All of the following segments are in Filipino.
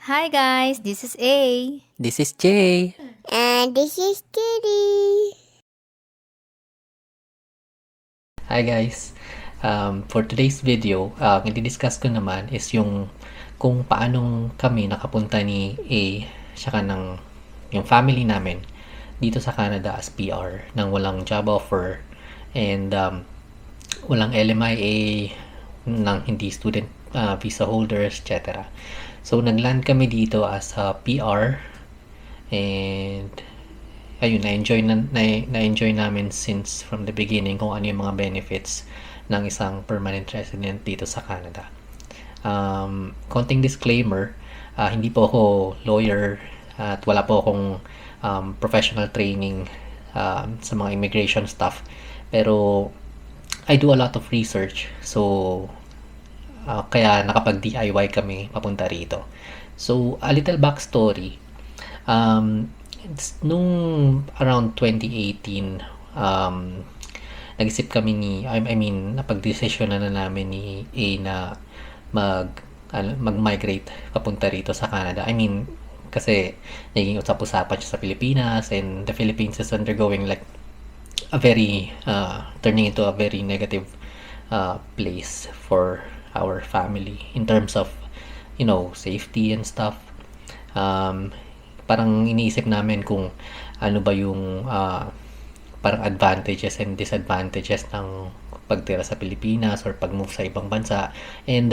Hi guys, this is A. This is Jay. And this is Kitty. Hi guys. For today's video, ang i-discuss ko naman is yung kung paanong kami nakapunta ni A saka ng yung family namin dito sa Canada as PR nang walang job offer and walang LMIA ng hindi student visa holders, etc. So nagland kami dito as a PR and ayun, na-enjoy namin since from the beginning kung ano yung mga benefits ng isang permanent resident dito sa Canada. Konting disclaimer, hindi po ako lawyer at wala po akong professional training sa mga immigration stuff. Pero I do a lot of research. So, kaya nakapag-DIY kami papunta rito. So, a little backstory. Nung around 2018, nag-isip kami napag-desisyon na namin ni A na mag-migrate papunta rito sa Canada. Kasi naging usap-usapan siya sa Pilipinas and the Philippines is undergoing like a very, turning into a very negative place for our family in terms of, safety and stuff. Parang iniisip namin kung ano ba yung parang advantages and disadvantages ng pagtira sa Pilipinas or pag-move sa ibang bansa. And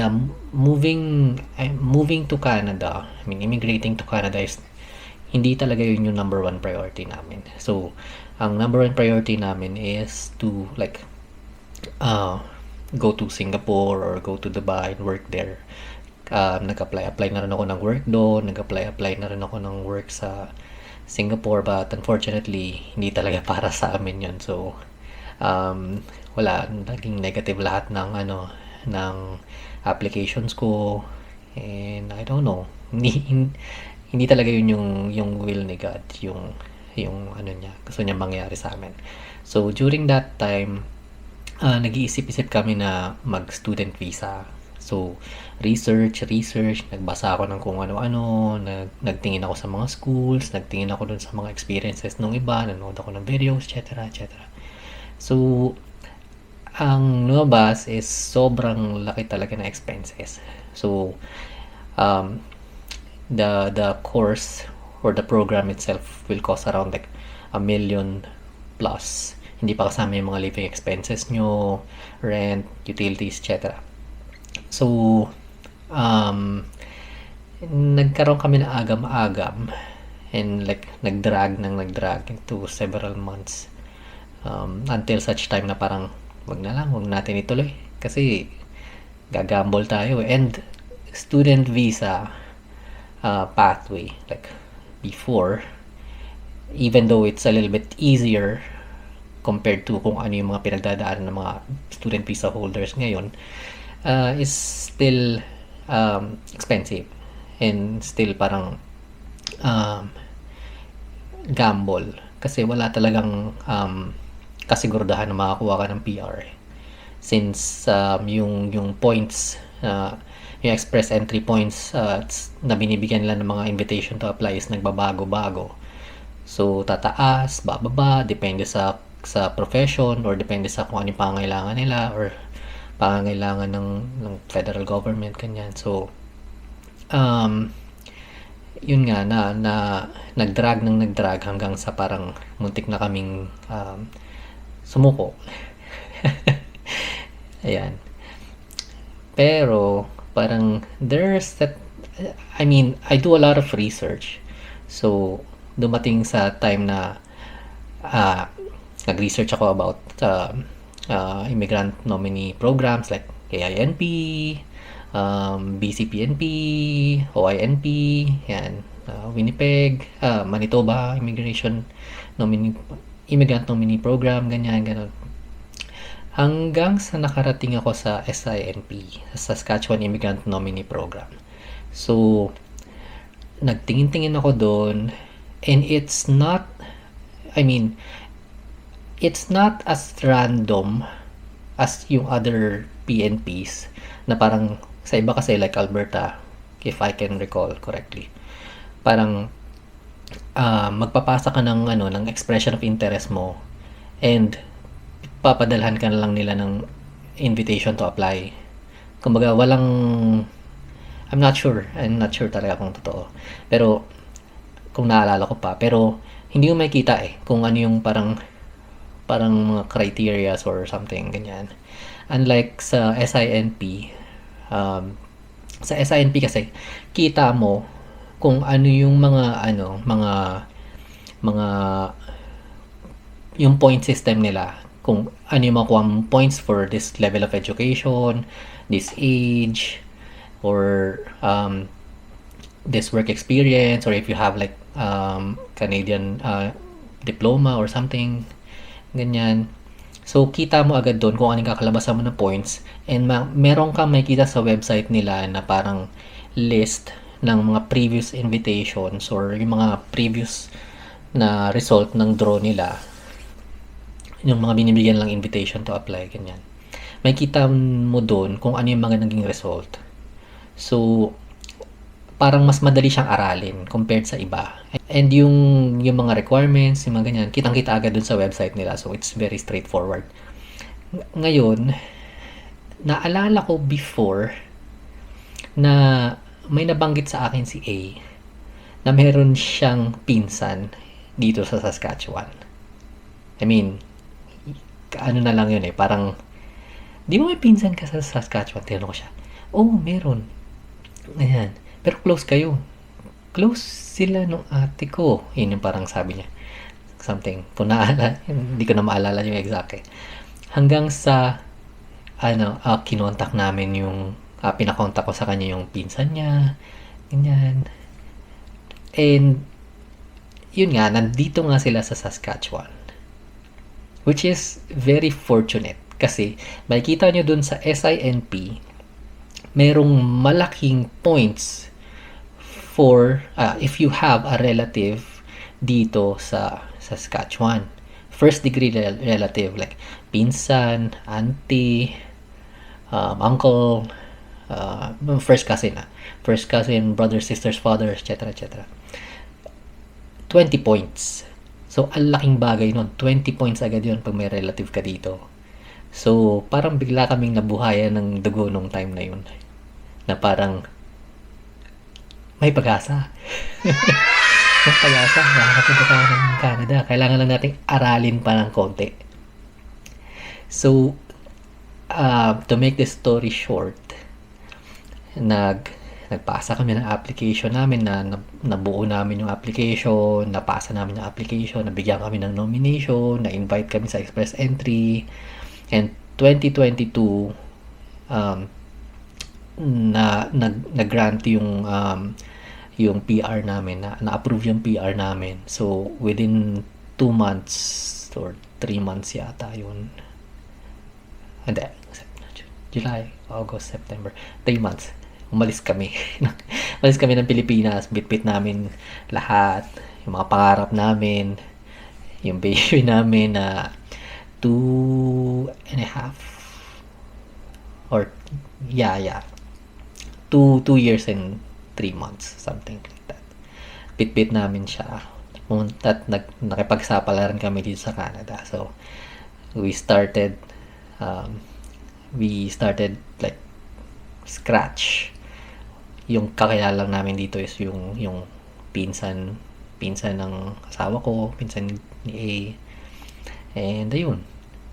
moving to Canada, immigrating to Canada is hindi talaga yun yung number one priority namin. So, ang number one priority namin is to go to Singapore or go to Dubai and work there. Nag-apply na rin ako ng work doon, nag-apply na rin ako ng work sa Singapore, but unfortunately hindi talaga para sa amin yun. So wala, naging negative lahat ng applications ko, and I don't know, hindi talaga yun yung will ni God, yung niya, gusto niya mangyari sa amin. So during that time, nag-iisip-isip kami na mag-student visa. So, research, nagbasa ako ng kung ano-ano, nagtingin ako sa mga schools, nagtingin ako dun sa mga experiences ng iba, nanood ako ng videos, etc. So, ang lumabas is sobrang laki talaga na expenses. So, the course or the program itself will cost around like $1 million plus. Hindi pa kasama yung mga living expenses nyo, rent, utilities, etc. So, nagkaroon kami na agam-agam and like nagdrag into several months until such time na parang wag natin ituloy kasi gagamble tayo. And student visa pathway, like before, even though it's a little bit easier compared to kung ano yung mga pinagdadaanan ng mga student visa holders ngayon, is still expensive and still parang gamble kasi wala talagang kasiguraduhan na makakuha ka ng PR since yung points, yung express entry points na binibigyan nila ng mga invitation to apply is nagbabago-bago. So tataas, bababa, depende sa profession or depende sa kung ano yung pangangailangan nila or pangangailangan ng federal government, kanyan. So yun nga na nagdrag hanggang sa parang muntik na kaming sumuko. Ayan. Pero parang there's that, I do a lot of research. So dumating sa time na nag-research ako about immigrant nominee programs like KINP, BCPNP, OINP, yan, Winnipeg, Manitoba Immigrant Nominee Program, ganun. Hanggang sa nakarating ako sa SINP, Saskatchewan Immigrant Nominee Program. So, nagtingin-tingin ako doon, and it's not as random as yung other PNPs na parang sa iba kasi like Alberta, if I can recall correctly. Parang magpapasa ka ng ng expression of interest mo, and papadalhan ka na lang nila ng invitation to apply. Kumbaga I'm not sure talaga kung totoo, pero kung naalala ko pa, pero hindi ko makita kung ano yung parang mga criteria or something ganyan. Unlike sa SINP, sa SINP kasi kita mo kung ano yung mga yung point system nila, kung ano yung makuha mong points for this level of education, this age, or this work experience, or if you have like Canadian diploma or something ganyan. So kita mo agad doon kung anong kakalabasan mo na points, and meron kang makikita sa website nila na parang list ng mga previous invitations or yung mga previous na result ng draw nila, yung mga binibigyan lang invitation to apply, ganyan. Makikita mo doon kung ano yung mga naging result. So parang mas madali siyang aralin compared sa iba. And yung mga requirements, yung mga ganyan, kitang-kita agad dun sa website nila. So it's very straightforward. Ngayon, naalala ko before na may nabanggit sa akin si A na meron siyang pinsan dito sa Saskatchewan. I mean, ano na lang yun parang, di mo may pinsan ka sa Saskatchewan? Tinanong ko siya. Oh, meron. Ayan. Pero close kayo. Close sila nung ate ko. Yun yung parang sabi niya. Something. Kung naalala, hindi ko na maalala yung exact Hanggang sa, kinontak namin yung, pinakontak ko sa kanya yung pinsan niya. Ganyan. And, yun nga, nandito nga sila sa Saskatchewan. Which is very fortunate. Kasi, makikita nyo dun sa SINP, merong malaking points for if you have a relative dito sa Saskatchewan. First degree relative, like pinsan, auntie, uncle, first cousin, brothers, sisters, fathers, etc. 20 points. So, ang laking bagay nun. 20 points agad yun pag may relative ka dito. So, parang bigla kaming nabuhayan ng dugo nung time na yun. Na parang may pag-asa. May pag-asa. Nakakapunta tayo ng Canada. Kailangan lang nating aralin pa ng konti. So, to make this story short, nagpasa kami ng application namin, nabuo namin yung application, napasa namin yung application, nabigyan kami ng nomination, na-invite kami sa express entry, and 2022, nag-grant yung PR namin, na-approve yung PR namin. So, within 2 months or 3 months yata yun. Hindi, July, August, September, 3 months. Umalis kami. Umalis kami ng Pilipinas. Bitbit namin lahat. Yung mga pangarap namin. Yung baby namin na 2.5 or 2 years and 3 months, something like that. Bitbit namin siya. At nakipagsapalaran kami dito sa Canada. So we started like scratch. Yung kakilala lang namin dito is yung pinsan ng asawa ko, pinsan ni A. And ayun,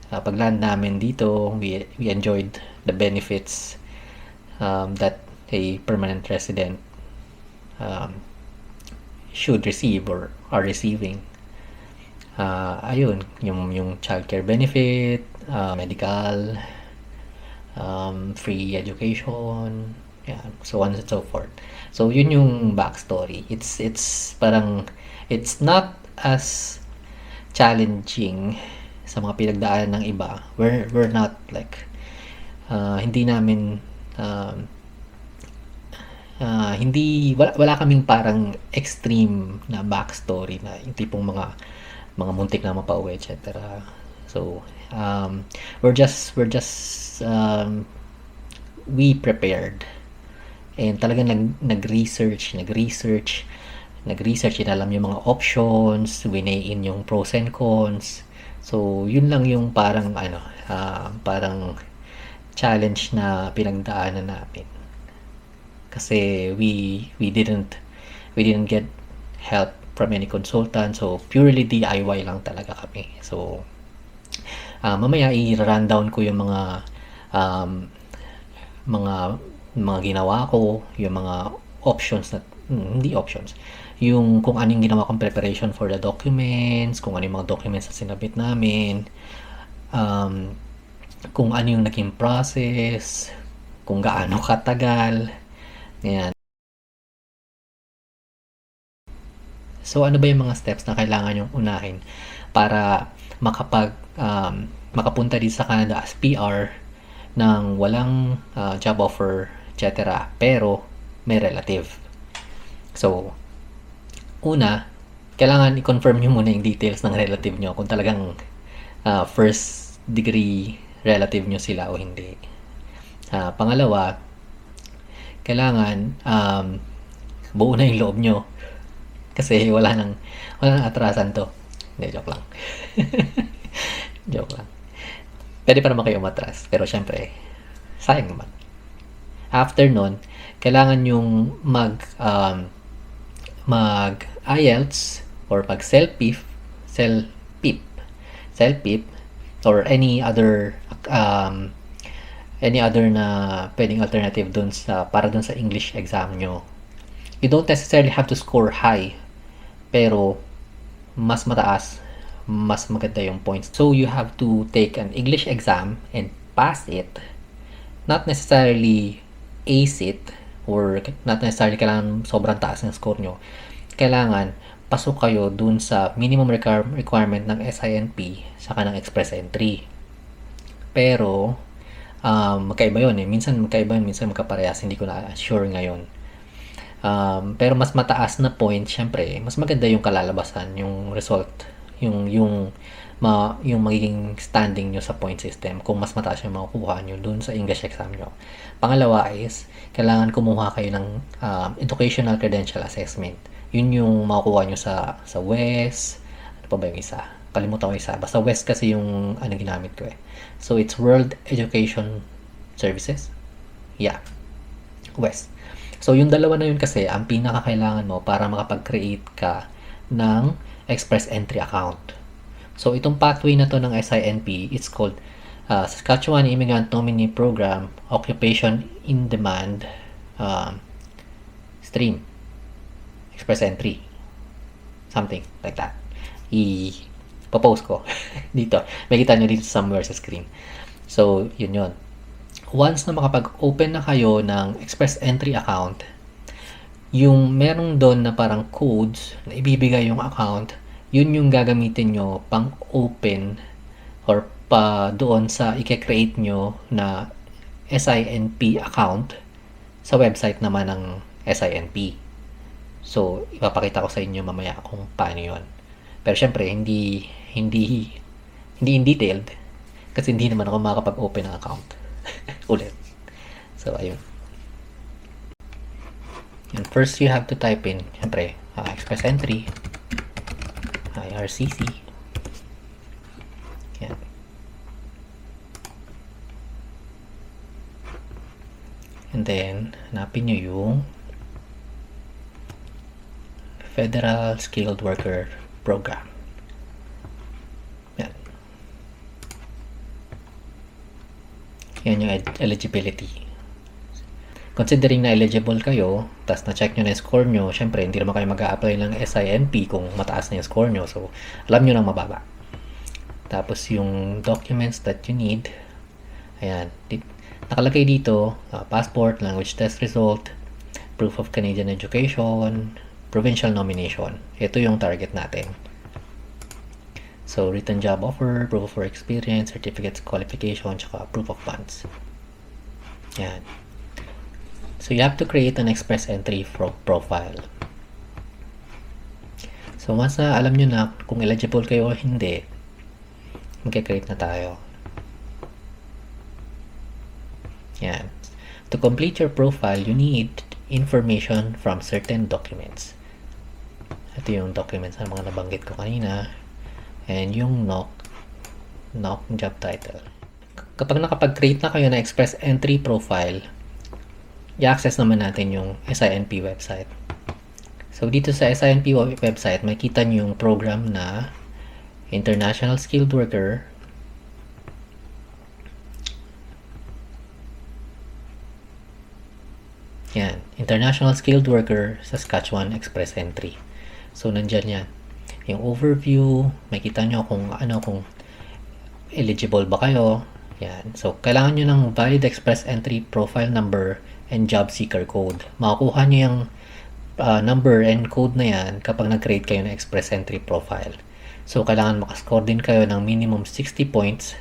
pag-land namin dito, we enjoyed the benefits that a permanent resident should receive or are receiving. Ayun, yung childcare benefit, medical, free education, so on and so forth. So yun yung backstory. It's parang it's not as challenging sa mga pinagdaanan ng iba. We're not like hindi namin wala kaming parang extreme na backstory na yung tipong mga muntik na mapauwi, etc. So we're just we prepared, And talagang nag-research, inalam yung mga options, winayin yung pros and cons. So, yun lang yung parang challenge na pinagdaanan namin. Kasi we didn't get help from any consultant, so purely DIY lang talaga kami. So, mamaya i-rundown ko yung um, mga mga ginawa ko, yung mga options na hindi options, yung kung anong ginawa kong preparation for the documents, kung ano yung mga documents na sinabit namin, kung ano yung naging process, kung gaano katagal, ganyan. So, ano ba yung mga steps na kailangan yung unahin para makapunta din sa Canada as PR ng walang job offer, etc. Pero may relative. So, una, kailangan i-confirm nyo muna yung details ng relative nyo kung talagang first degree relative nyo sila o hindi. Pangalawa, kailangan buo na yung loob nyo kasi wala nang atrasan to. Hindi, joke lang. Joke lang. Pwede pa naman kayo umatras, pero syempre, sayang naman. After nun, kailangan yung mag IELTS or mag self-PIP or any other na pwedeng alternative dun para dun sa English exam nyo. You don't necessarily have to score high, pero mas mataas, mas maganda yung points. So you have to take an English exam and pass it, not necessarily ace it, or not necessarily kailangan sobrang taas ng score nyo. Kailangan pasok kayo dun sa minimum requirement ng SINP saka ng Express Entry. Pero magkaiba yun eh. Minsan magkaiba yun, minsan magkaparehas. Hindi ko na sure ngayon. Pero mas mataas na point, syempre, mas maganda yung kalalabasan, yung result, yung magiging standing nyo sa point system kung mas mataas yung makukuha nyo dun sa English exam nyo. Pangalawa is, kailangan kumuha kayo ng Educational Credential Assessment. Yun yung makukuha nyo sa WES. Ano pa ba yung isa? Kalimutan ko isa. Basta WES kasi yung ginamit ko eh. So, it's World Education Services? Yeah. WES. So, yung dalawa na yun kasi, ang pinakakailangan mo para makapag-create ka ng Express Entry account. So, itong pathway na to ng SINP, it's called Saskatchewan Immigrant Nominee Program Occupation in Demand Stream. Express Entry. Something like that. I-post ko dito. Makita nyo dito somewhere sa screen. So, yun. Once na makapag-open na kayo ng Express Entry account, yung meron doon na parang codes na ibibigay yung account, yun yung gagamitin nyo pang open or pa doon sa i-create nyo na SINP account sa website naman ng SINP. So, ipapakita ko sa inyo mamaya kung paano yun. Pero syempre, hindi in detailed kasi hindi naman ako makakapag-open ng account. Ulit. So, ayun. And first, you have to type in, syempre, Express Entry, IRCC. Yan. And then, hanapin nyo yung Federal Skilled Worker Program. Yan. Yan yung eligibility. Considering na eligible kayo, tapos na-check nyo na yung score nyo, syempre, hindi naman kayo mag-a-apply ng SINP kung mataas na yung score nyo. So, alam nyo nang mababa. Tapos, yung documents that you need, ayan, nakalagay dito, passport, language test result, proof of Canadian education, provincial nomination. Ito yung target natin. So, written job offer, proof of work experience, certificates, qualification, tsaka proof of funds. Yan. So, you have to create an Express Entry profile. So, once na alam nyo na kung eligible kayo o hindi, mag-create na tayo. Yan. To complete your profile, you need information from certain documents. Ito yung documents na mga nabanggit ko kanina. And yung knock job title. Kapag nakapag-create na kayo na Express Entry profile, i-access naman natin yung SINP website. So, dito sa SINP website, makikita nyo yung program na International Skilled Worker. Yan. International Skilled Worker Saskatchewan Express Entry. So, nandyan yan. Yung overview, makikita nyo kung eligible ba kayo. Yan. So, kailangan nyo ng valid Express Entry profile number and job seeker code. Makakuha nyo yung number and code na yan kapag nag-create kayo ng Express Entry profile. So, kailangan makascore din kayo ng minimum 60 points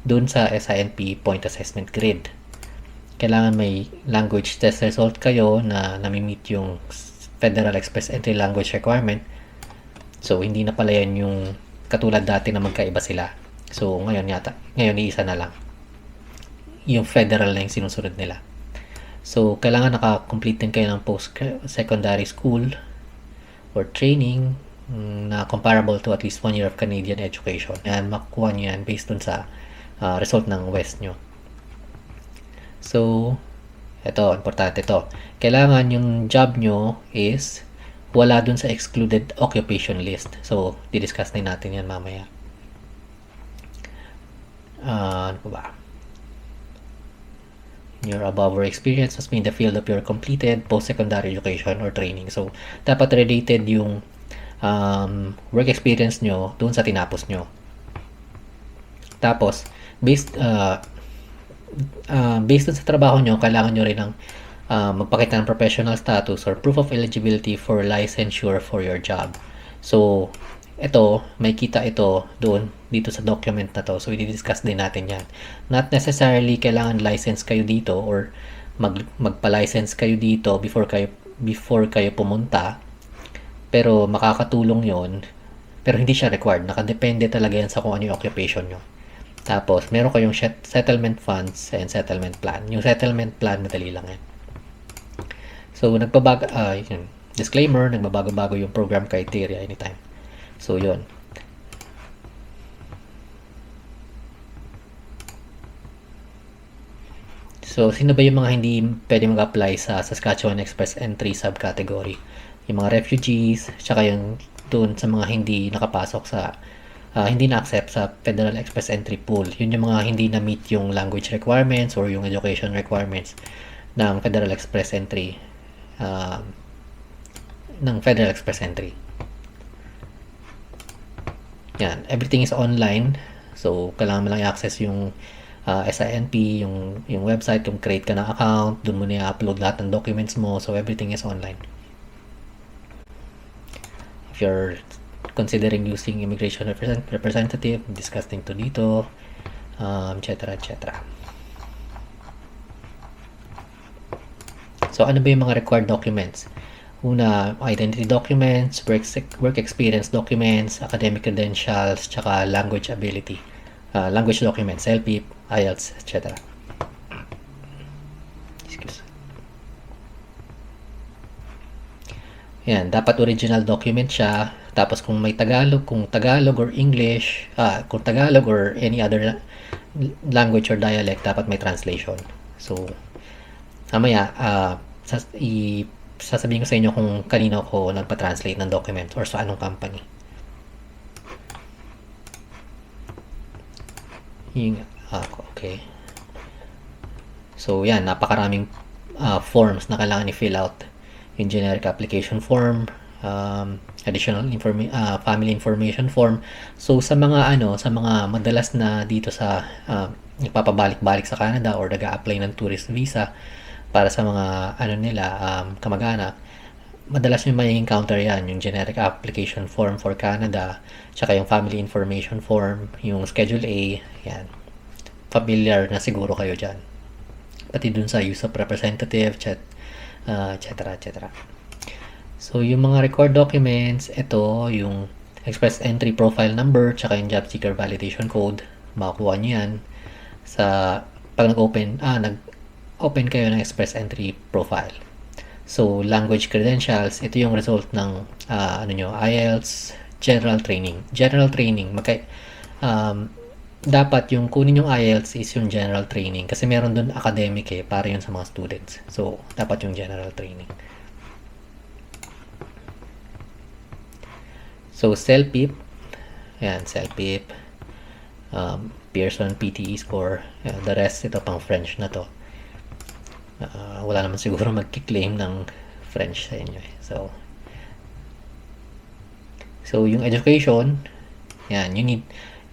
dun sa SINP Point Assessment Grid. Kailangan may language test result kayo na nami-meet yung Federal Express Entry language requirement. So, hindi na pala yan yung katulad dati na magkaiba sila. So, ngayon isa na lang. Yung federal na yung sinusunod nila. So, kailangan naka-complete din kayo ng post-secondary school or training na comparable to at least 1 year of Canadian education. Yan, makukuha nyo yan based dun sa result ng West nyo. So, importante ito. Kailangan yung job nyo is wala dun sa excluded occupation list. So, didiscuss na natin yan mamaya. Ano ba? Your above or experience must be in the field of your completed post-secondary education or training. So, dapat related yung work experience nyo dun sa tinapos nyo. Tapos, based dun sa trabaho nyo, kailangan nyo rin ng magpakita ng professional status or proof of eligibility for licensure for your job. So, may kita ito dito sa document na to. So, i-discuss din natin yan. Not necessarily kailangan license kayo dito or magpa-license kayo dito before kayo pumunta. Pero makakatulong yon. Pero hindi siya required. Nakadepende talaga yan sa kung ano yung occupation nyo. Tapos, meron kayong settlement funds and settlement plan. Yung settlement plan, madali lang yan. So, disclaimer, nagbabago-bago yung program criteria anytime. So, yun. So, sino ba yung mga hindi pwede mag-apply sa Saskatchewan Express Entry subcategory? Yung mga refugees, tsaka yung doon sa mga hindi nakapasok sa hindi na-accept sa Federal Express Entry Pool. Yun yung mga hindi na-meet yung language requirements or yung education requirements ng Federal Express Entry Yan, everything is online. So, kailangan mo lang i-access yung SINP, yung website, kung create ka ng account, dun mo na i-upload lahat ng documents mo. So, everything is online. If you're considering using immigration representative, discussing to dito, etc. So, ano ba yung mga required documents? Una, identity documents, work experience documents, academic credentials, tsaka language ability. Language documents, LP, IELTS, etc. Yan, dapat original document siya. Tapos kung may Tagalog or English, kung Tagalog or any other language or dialect, dapat may translation. So, mamaya, sasabihin ko sa inyo kung kanino ako nagpa-translate ng document or sa anong company. Okay. So, yan. Napakaraming forms na kailangan i-fill out. Yung generic application form, additional family information form. So, sa mga madalas na dito sa nagpapabalik-balik sa Canada or nag-a-apply ng tourist visa, para sa mga kamag-anak, madalas yung may encounter yan, yung generic application form for Canada, tsaka yung family information form, yung Schedule A, yan. Familiar na siguro kayo dyan. Pati dun sa use of representative, etc. So, yung mga record documents, ito, yung Express Entry Profile Number, tsaka yung Job Seeker Validation Code, makakuha nyo yan sa pag nag-open kayo ng Express Entry Profile. So, language credentials, ito yung result ng IELTS general training. General training, dapat yung kunin yung IELTS is yung general training kasi meron dun academic para yun sa mga students. So, dapat yung general training. So, CELPIP, ayan, CELPIP, Pearson PTE score, the rest, ito pang French na to. Wala naman siguro magki-claim ng French sa inyo So yung education, yan,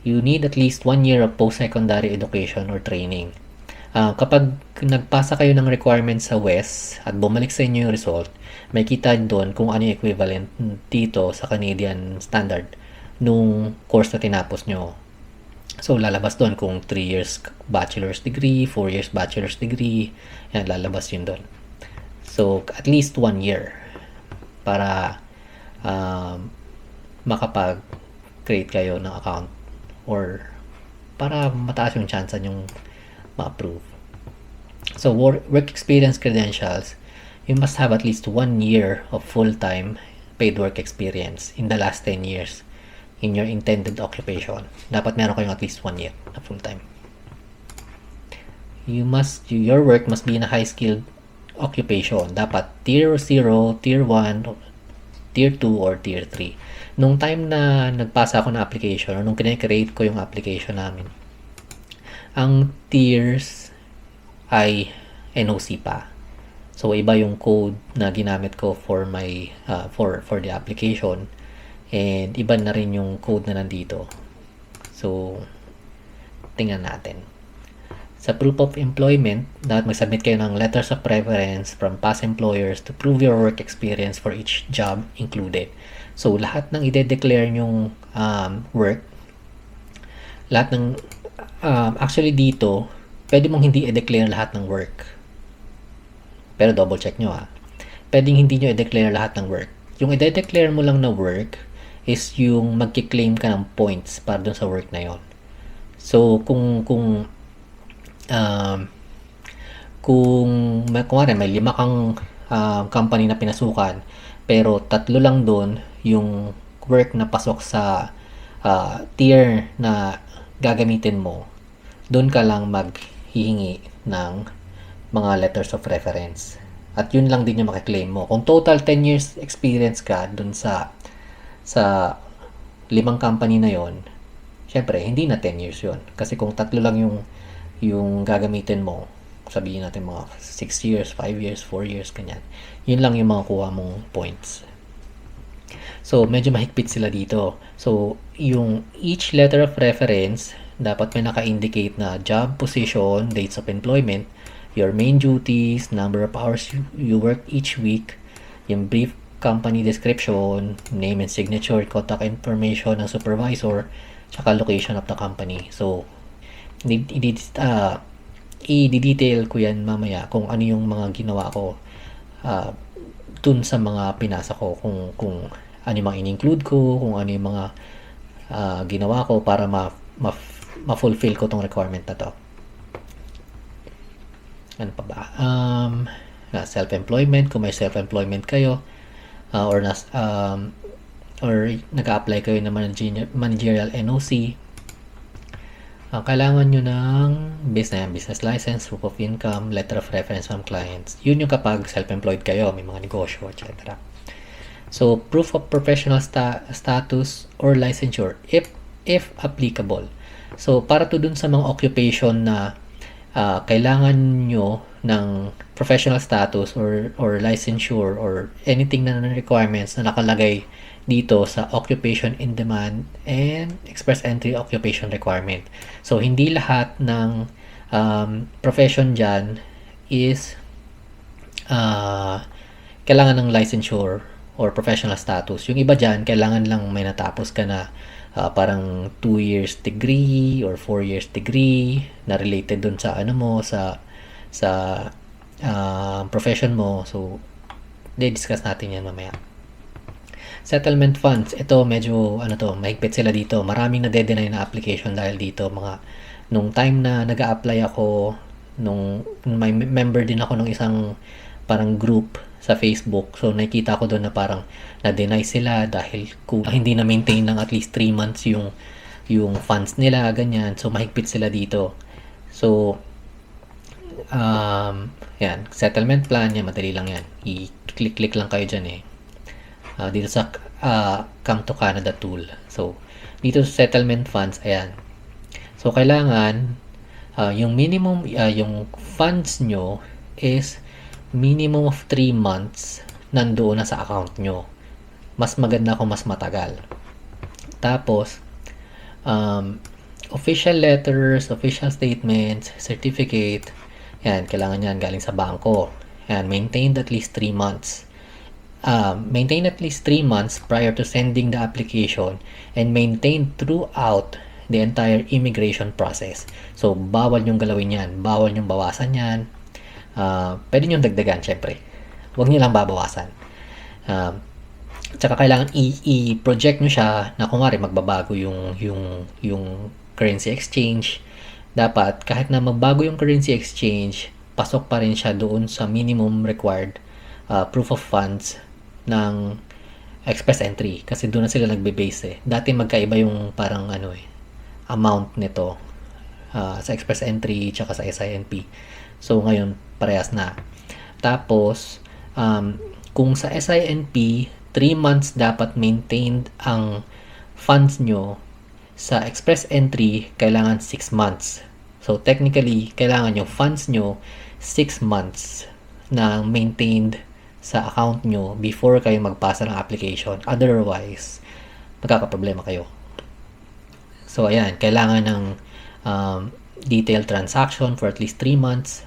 you need at least 1 year of post-secondary education or training. Kapag nagpasa kayo ng requirements sa WES at bumalik sa inyo yung result, may kita doon kung ano yung equivalent dito sa Canadian standard nung course na tinapos nyo. So, lalabas doon kung 3 years bachelor's degree, 4 years bachelor's degree, yan, lalabas yun doon. So, at least 1 year para makapag-create kayo ng account or para mataas yung chance yung ma-approve. So, work experience credentials, you must have at least 1 year of full-time paid work experience in the last 10 years in your intended occupation. Dapat meron kayong at least 1 year na full-time. Your work must be in a high-skilled occupation. Dapat Tier 0, Tier 1, Tier 2, or Tier 3. Nung time na nagpasa ako ng application, or nung kinecreate ko yung application namin, ang tiers ay NOC pa. So, iba yung code na ginamit ko for my for the application. And iba na rin yung code na nandito. So, tingnan natin. Sa proof of employment, dapat mag-submit kayo ng letters of preference from past employers to prove your work experience for each job included. So, lahat ng ide-declare nyong work, lahat ng, actually dito, pwede mong hindi i-declare lahat ng work. Pero double check nyo Pwedeng hindi nyo i-declare lahat ng work. Yung i-declare mo lang na work is yung magki-claim ka ng points para dun sa work na yon. So, kung kunwari may 5 kang company na pinasukan, pero 3 lang doon yung work na pasok sa tier na gagamitin mo, doon ka lang maghihingi ng mga letters of reference. At yun lang din yung makiklaim mo. Kung total 10 years experience ka doon sa 5 company na yon, syempre hindi na 10 years yon. Kasi kung 3 lang yung gagamitin mo, sabihin natin mga 6 years, 5 years, 4 years, kanyan. Yun lang yung mga kuha mong points. So, medyo mahigpit sila dito. So, yung each letter of reference, dapat may naka-indicate na job, position, dates of employment, your main duties, number of hours you work each week, yung brief company description, name and signature, contact information ng supervisor, tsaka location of the company. So, i-detail ko yan mamaya kung ano yung mga ginawa ko dun sa mga pinasa ko, kung ano yung mga in-include ko, kung ano yung mga ginawa ko para ma-fulfill ko tong requirement na to. Ano pa ba? Self-employment, kung may self-employment kayo, or nag-apply kayo ng managerial NOC, kailangan nyo ng business license, proof of income, letter of reference from clients. Yun yung kapag self-employed kayo, may mga negosyo, etc. So, proof of professional status or licensure, if applicable. So, para to dun sa mga occupation na kailangan nyo ng professional status or licensure or anything na requirements na nakalagay dito sa occupation in demand and express entry occupation requirement. So, hindi lahat ng profession dyan is kailangan ng licensure or professional status. Yung iba dyan, kailangan lang may natapos ka na parang 2 years degree or 4 years degree na related dun sa profession mo. So, discuss natin yan mamaya. Settlement funds, ito medyo mahigpit sila dito. Maraming nade-deny na application dahil dito nung time na nag-a-apply ako, nung may member din ako ng isang parang group sa Facebook. So, nakita ko doon na parang na-deny sila dahil kung hindi na-maintain ng at least 3 months yung funds nila, ganyan. So, mahigpit sila dito. So, yan. Settlement plan, yan. Madali lang yan. I-click-click lang kayo dyan eh. Dito sa Come to Canada tool. So, dito sa settlement funds, ayan. So, kailangan yung minimum, yung funds nyo is minimum of 3 months nandoon na sa account nyo. Mas maganda kung mas matagal. Tapos, official letters, official statements, certificate, yan, kailangan yan galing sa bangko. Yan, maintained at least 3 months. Maintain at least 3 months prior to sending the application and maintain throughout the entire immigration process. So, bawal nyong galawin yan. Bawal nyong bawasan yan. Pwede nyong dagdagan, syempre. Huwag nyo lang babawasan. Tsaka kailangan i-project nyo siya na kung magbabago yung currency exchange. Dapat, kahit na magbago yung currency exchange, pasok pa rin siya doon sa minimum required proof of funds ng express entry. Kasi doon na sila nagbe-base eh. Dati magkaiba yung parang amount nito sa express entry tsaka sa SINP. So, ngayon, parehas na. Tapos, kung sa SINP, 3 months dapat maintained ang funds nyo. Sa express entry, kailangan 6 months. So, technically, kailangan yung funds nyo 6 months na maintained sa account nyo before kayo magpasa ng application. Otherwise, magkakaproblema kayo. So, ayan, kailangan ng detailed transaction for at least 3 months.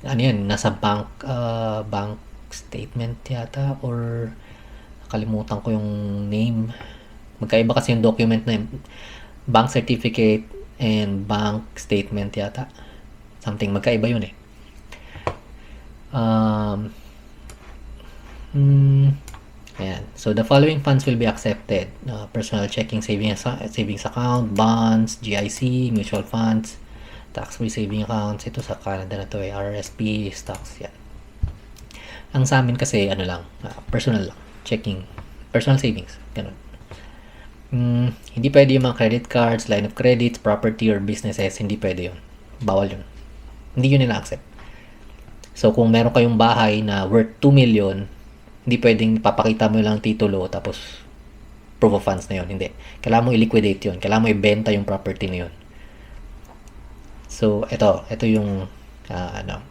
Ano yan, nasa bank statement yata or nakalimutan ko yung name. Magkaiba kasi yung document na yun. Bank certificate and bank statement yata. Something, magkaiba yun eh. Ayan. So, the following funds will be accepted. Personal checking savings account, bonds, GIC, mutual funds, tax-free saving accounts. Ito sa Canada na to eh. RRSP, stocks, yan. Ang sa amin kasi, personal lang. Checking. Personal savings. Ganun. Hindi pwede yung mga credit cards, line of credits, property, or businesses. Hindi pwede yun. Bawal yun. Hindi yun nila-accept. So, kung meron kayong bahay na worth 2 million, hindi pwedeng papakita mo lang titulo tapos proof of funds na yun. Hindi. Kailangan mo i-liquidate yun. Kailangan mo ibenta yung property na yun. So, ito yung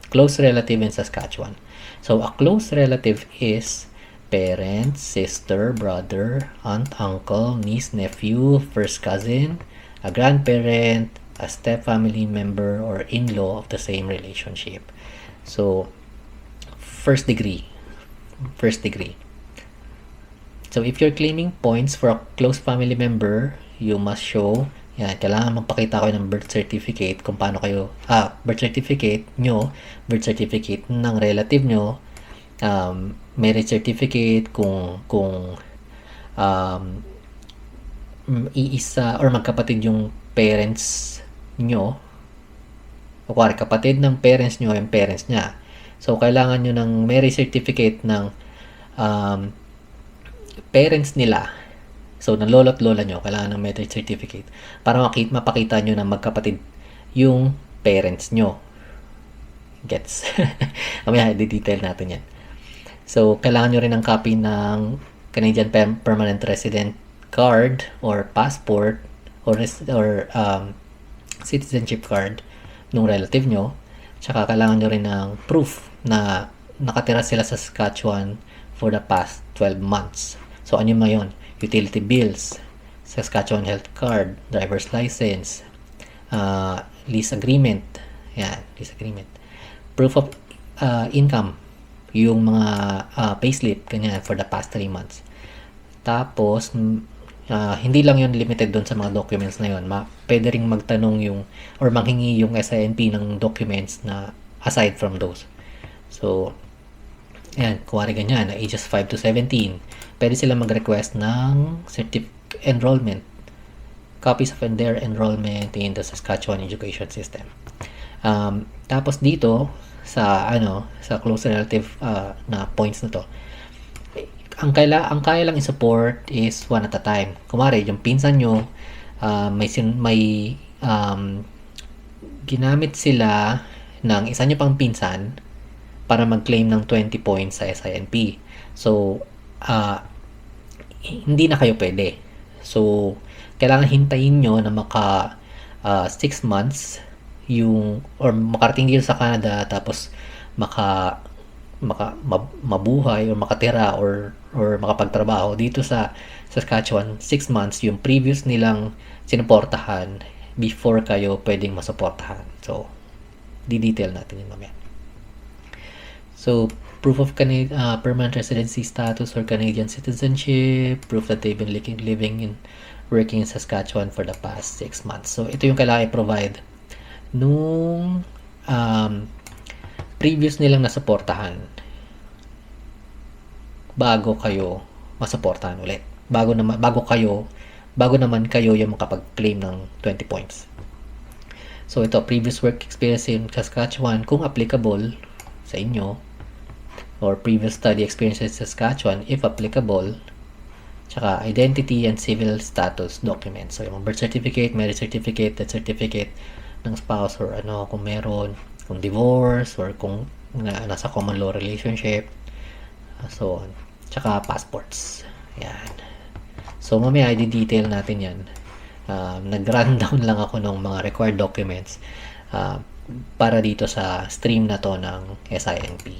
close relative in Saskatchewan. So, a close relative is parent, sister, brother, aunt, uncle, niece, nephew, first cousin, a grandparent, a step family member, or in-law of the same relationship. So, first degree. So, if you're claiming points for a close family member, you must show, kailangan magpakita kayo ng birth certificate kung paano kayo, birth certificate nyo, birth certificate ng relative nyo, marriage certificate kung iisa or magkapatid yung parents nyo, o kuwari kapatid ng parents nyo yung parents niya. So, kailangan nyo ng marriage certificate ng parents nila. So, ng lolo at lola nyo, kailangan ng marriage certificate para mapakita nyo na magkapatid yung parents nyo. Gets? Mamaya, i-detail natin yan. So, kailangan nyo rin ng copy ng Canadian Permanent Resident Card or passport or citizenship card ng relative nyo. Tsaka kailangan nyo rin ng proof na nakatira sila sa Saskatchewan for the past 12 months. So, ano mo yun? Utility bills, Saskatchewan health card, driver's license, lease agreement. Yan, lease agreement. Proof of income, yung mga payslip, ganyan, for the past 3 months. Tapos, hindi lang yun limited doon sa mga documents na yun. Pwede ring magtanong or manghingi yung SINP ng documents na aside from those. So, yan, kuwari ganyan, na ages 5 to 17, pwede sila mag-request ng enrollment, copies of their enrollment in the Saskatchewan education system. Tapos dito, sa close relative na points na to, ang kaya lang i-support is one at a time. Kumari, yung pinsan nyo, may ginamit sila ng isa nyo pang pinsan para mag-claim ng 20 points sa SINP. So, hindi na kayo pwede. So, kailangan hintayin nyo na 6 months or makarating dito sa Canada, tapos mabuhay or makatira or makapagtrabaho dito sa Saskatchewan 6 months yung previous nilang sinuportahan before kayo pwedeng masuportahan. So, di-detail natin yun mamaya. So, proof of permanent residency status or Canadian citizenship, proof that they've been living and working in Saskatchewan for the past 6 months. So, ito yung kailangan i-provide nung previous nilang nasuportahan bago kayo masuportahan ulit. Bago naman kayo yung makapag-claim ng 20 points. So, ito, previous work experience in Saskatchewan, kung applicable sa inyo, or previous study experience in Saskatchewan, if applicable, tsaka identity and civil status documents. So, yung birth certificate, marriage certificate, death certificate ng spouse, or kung meron, kung divorce, or kung nasa common law relationship, so on. Tsaka passports. Yan. So, mamaya, i-detail natin yan. Nag-rundown lang ako ng mga required documents para dito sa stream na to ng SINP.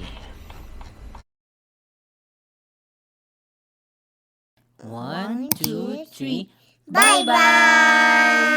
1, 2, 3. Bye bye!